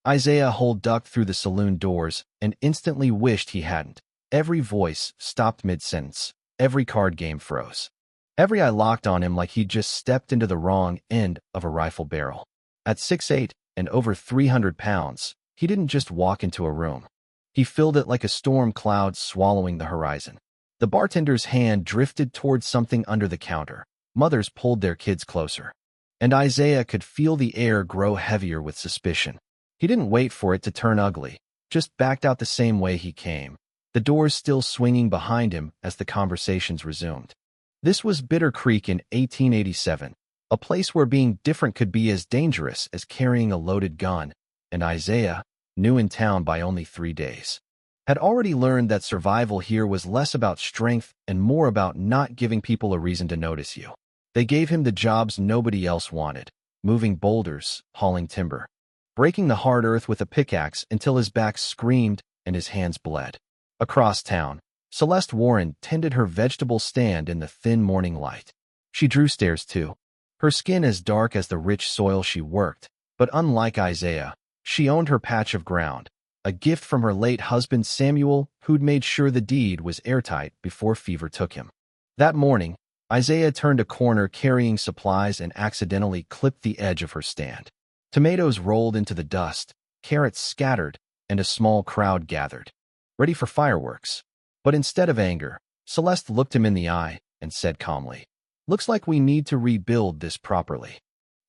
Isaiah Hull ducked through the saloon doors and instantly wished he hadn't. Every voice stopped mid-sentence. Every card game froze. Every eye locked on him like he'd just stepped into the wrong end of a rifle barrel. At 6'8" and over 300 pounds, he didn't just walk into a room. He filled it like a storm cloud swallowing the horizon. The bartender's hand drifted towards something under the counter. Mothers pulled their kids closer. And Isaiah could feel the air grow heavier with suspicion. He didn't wait for it to turn ugly, just backed out the same way he came, the doors still swinging behind him as the conversations resumed. This was Bitter Creek in 1887, a place where being different could be as dangerous as carrying a loaded gun, and Isaiah, new in town by only 3 days, had already learned that survival here was less about strength and more about not giving people a reason to notice you. They gave him the jobs nobody else wanted, moving boulders, hauling timber, breaking the hard earth with a pickaxe until his back screamed and his hands bled. Across town, Celeste Warren tended her vegetable stand in the thin morning light. She drew stares too, her skin as dark as the rich soil she worked, but unlike Isaiah, she owned her patch of ground, a gift from her late husband Samuel, who'd made sure the deed was airtight before fever took him. That morning, Isaiah turned a corner carrying supplies and accidentally clipped the edge of her stand. Tomatoes rolled into the dust, carrots scattered, and a small crowd gathered, ready for fireworks. But instead of anger, Celeste looked him in the eye and said calmly, "Looks like we need to rebuild this properly."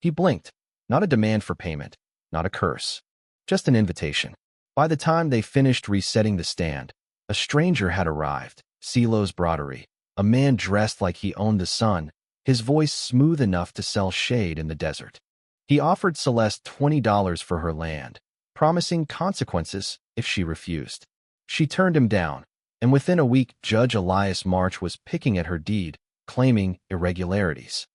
He blinked. Not a demand for payment, not a curse, just an invitation. By the time they finished resetting the stand, a stranger had arrived, Silo's Broderie, a man dressed like he owned the sun, his voice smooth enough to sell shade in the desert. He offered Celeste $20 for her land, promising consequences if she refused. She turned him down, and within a week Judge Elias March was picking at her deed, claiming irregularities.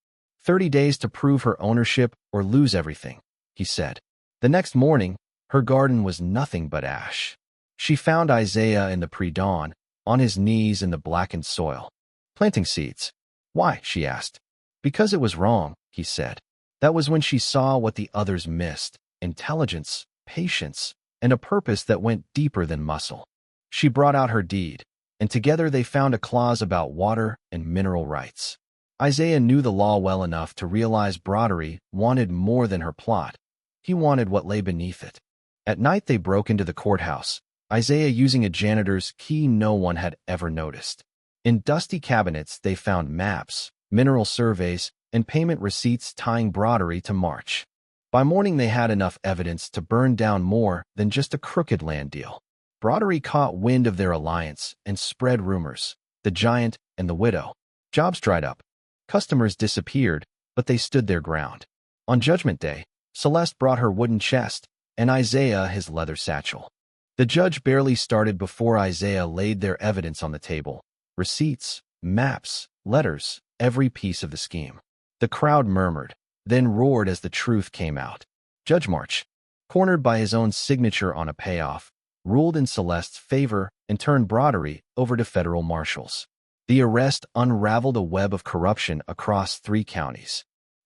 30 days to prove her ownership or lose everything, he said. The next morning, her garden was nothing but ash. She found Isaiah in the pre-dawn, on his knees in the blackened soil, planting seeds. "Why?" she asked. "Because it was wrong," he said. That was when she saw what the others missed: intelligence, patience, and a purpose that went deeper than muscle. She brought out her deed, and together they found a clause about water and mineral rights. Isaiah knew the law well enough to realize Broderie wanted more than her plot. He wanted what lay beneath it. At night they broke into the courthouse, Isaiah using a janitor's key no one had ever noticed. In dusty cabinets they found maps, mineral surveys, and payment receipts tying Broderie to March. By morning they had enough evidence to burn down more than just a crooked land deal. Broderie caught wind of their alliance and spread rumors: the giant and the widow. Jobs dried up. Customers disappeared, but they stood their ground. On Judgment Day, Celeste brought her wooden chest, and Isaiah his leather satchel. The judge barely started before Isaiah laid their evidence on the table: receipts, maps, letters, every piece of the scheme. The crowd murmured, then roared as the truth came out. Judge March, cornered by his own signature on a payoff, ruled in Celeste's favor and turned Broderie over to federal marshals. The arrest unraveled a web of corruption across 3 counties.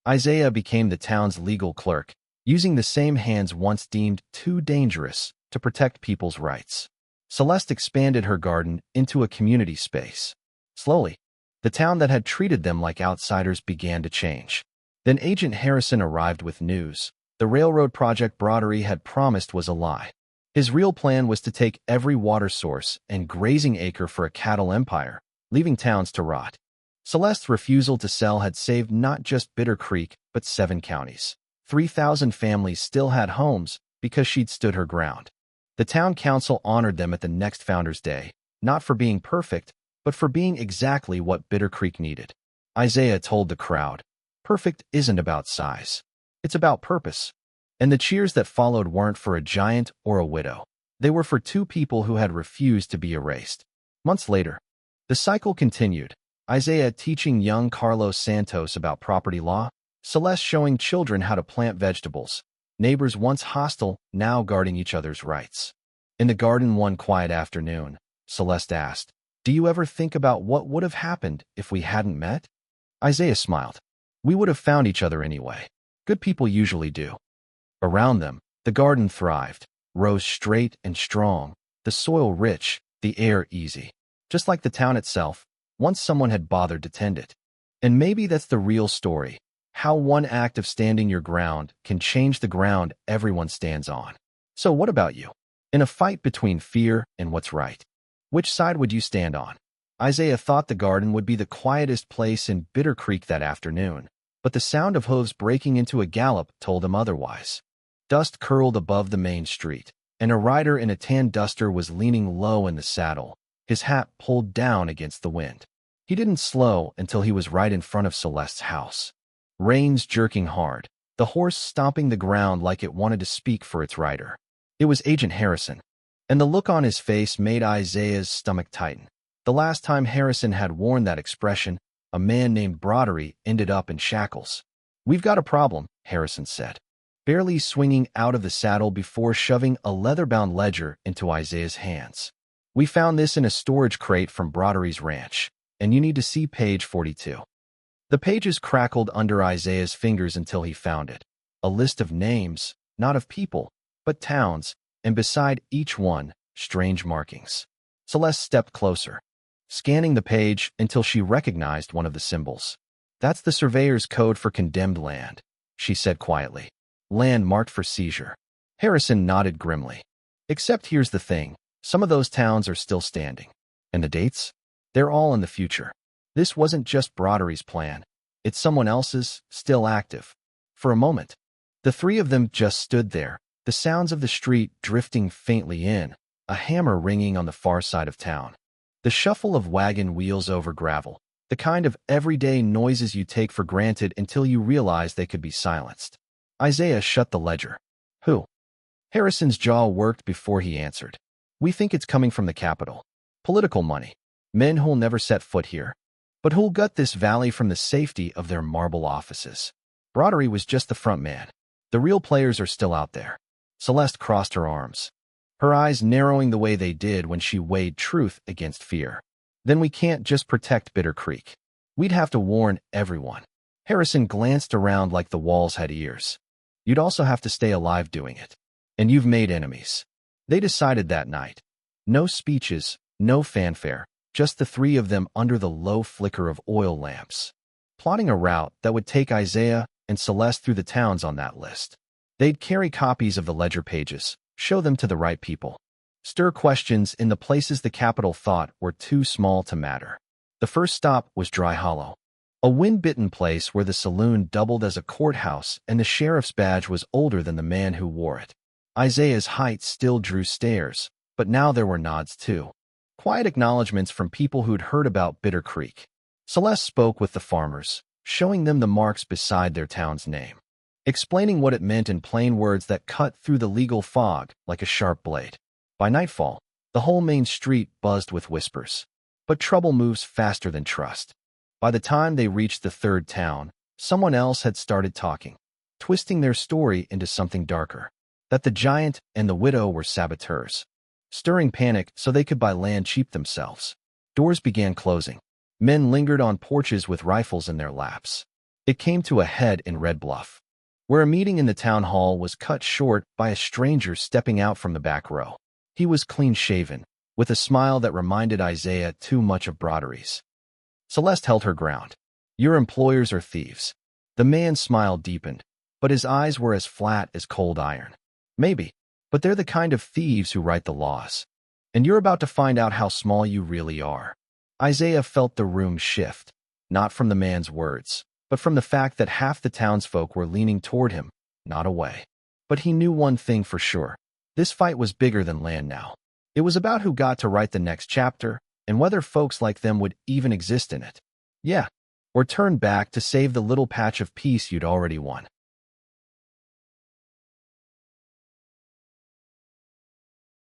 Isaiah became the town's legal clerk, using the same hands once deemed too dangerous to protect people's rights. Celeste expanded her garden into a community space. Slowly, the town that had treated them like outsiders began to change. Then Agent Harrison arrived with news: the railroad project Broderie had promised was a lie. His real plan was to take every water source and grazing acre for a cattle empire, leaving towns to rot. Celeste's refusal to sell had saved not just Bitter Creek, but 7 counties. 3,000 families still had homes because she'd stood her ground. The town council honored them at the next Founders' Day, not for being perfect, but for being exactly what Bitter Creek needed. Isaiah told the crowd, "Perfect isn't about size. It's about purpose." And the cheers that followed weren't for a giant or a widow. They were for 2 people who had refused to be erased. Months later, the cycle continued: Isaiah teaching young Carlos Santos about property law, Celeste showing children how to plant vegetables, neighbors once hostile now guarding each other's rights. In the garden one quiet afternoon, Celeste asked, "Do you ever think about what would have happened if we hadn't met?" Isaiah smiled. "We would have found each other anyway. Good people usually do." Around them, The garden thrived, rose straight and strong, the soil rich, the air easy. Just like the town itself, once someone had bothered to tend it. And maybe that's the real story, how one act of standing your ground can change the ground everyone stands on. So what about you? In a fight between fear and what's right, which side would you stand on? Isaiah thought the garden would be the quietest place in Bitter Creek that afternoon, but the sound of hooves breaking into a gallop told him otherwise. Dust curled above the main street, and a rider in a tan duster was leaning low in the saddle, his hat pulled down against the wind. He didn't slow until he was right in front of Celeste's house. Reins jerking hard, the horse stomping the ground like it wanted to speak for its rider. It was Agent Harrison, and the look on his face made Isaiah's stomach tighten. The last time Harrison had worn that expression, a man named Broderie ended up in shackles. "We've got a problem," Harrison said, barely swinging out of the saddle before shoving a leather-bound ledger into Isaiah's hands. "We found this in a storage crate from Broderie's ranch, and you need to see page 42. The pages crackled under Isaiah's fingers until he found it. A list of names, not of people, but towns, and beside each one, strange markings. Celeste stepped closer, scanning the page until she recognized one of the symbols. "That's the surveyor's code for condemned land," she said quietly. "Land marked for seizure." Harrison nodded grimly. "Except here's the thing, some of those towns are still standing. And the dates? They're all in the future. This wasn't just Broderie's plan. It's someone else's, still active." For a moment, the three of them just stood there, the sounds of the street drifting faintly in, a hammer ringing on the far side of town. The shuffle of wagon wheels over gravel, the kind of everyday noises you take for granted until you realize they could be silenced. Isaiah shut the ledger. "Who?" Harrison's jaw worked before he answered. "We think it's coming from the capital. Political money. Men who'll never set foot here, but who'll gut this valley from the safety of their marble offices. Broderie was just the front man. The real players are still out there." Celeste crossed her arms, her eyes narrowing the way they did when she weighed truth against fear. "Then we can't just protect Bitter Creek. We'd have to warn everyone." Harrison glanced around like the walls had ears. "You'd also have to stay alive doing it. And you've made enemies." They decided that night. No speeches, no fanfare, just the three of them under the low flicker of oil lamps, plotting a route that would take Isaiah and Celeste through the towns on that list. They'd carry copies of the ledger pages, show them to the right people, stir questions in the places the capital thought were too small to matter. The first stop was Dry Hollow, a wind-bitten place where the saloon doubled as a courthouse and the sheriff's badge was older than the man who wore it. Isaiah's height still drew stares, but now there were nods too. Quiet acknowledgments from people who'd heard about Bitter Creek. Celeste spoke with the farmers, showing them the marks beside their town's name, explaining what it meant in plain words that cut through the legal fog like a sharp blade. By nightfall, the whole main street buzzed with whispers. But trouble moves faster than trust. By the time they reached the third town, someone else had started talking, twisting their story into something darker. That the giant and the widow were saboteurs, stirring panic so they could buy land cheap themselves. Doors began closing. Men lingered on porches with rifles in their laps. It came to a head in Red Bluff, where a meeting in the town hall was cut short by a stranger stepping out from the back row. He was clean-shaven, with a smile that reminded Isaiah too much of Broderie's. Celeste held her ground. "Your employers are thieves." The man's smile deepened, but his eyes were as flat as cold iron. "Maybe, but they're the kind of thieves who write the laws. And you're about to find out how small you really are." Isaiah felt the room shift, not from the man's words, but from the fact that half the townsfolk were leaning toward him, not away. But he knew one thing for sure. This fight was bigger than land now. It was about who got to write the next chapter, and whether folks like them would even exist in it. Yeah, or turn back to save the little patch of peace you'd already won.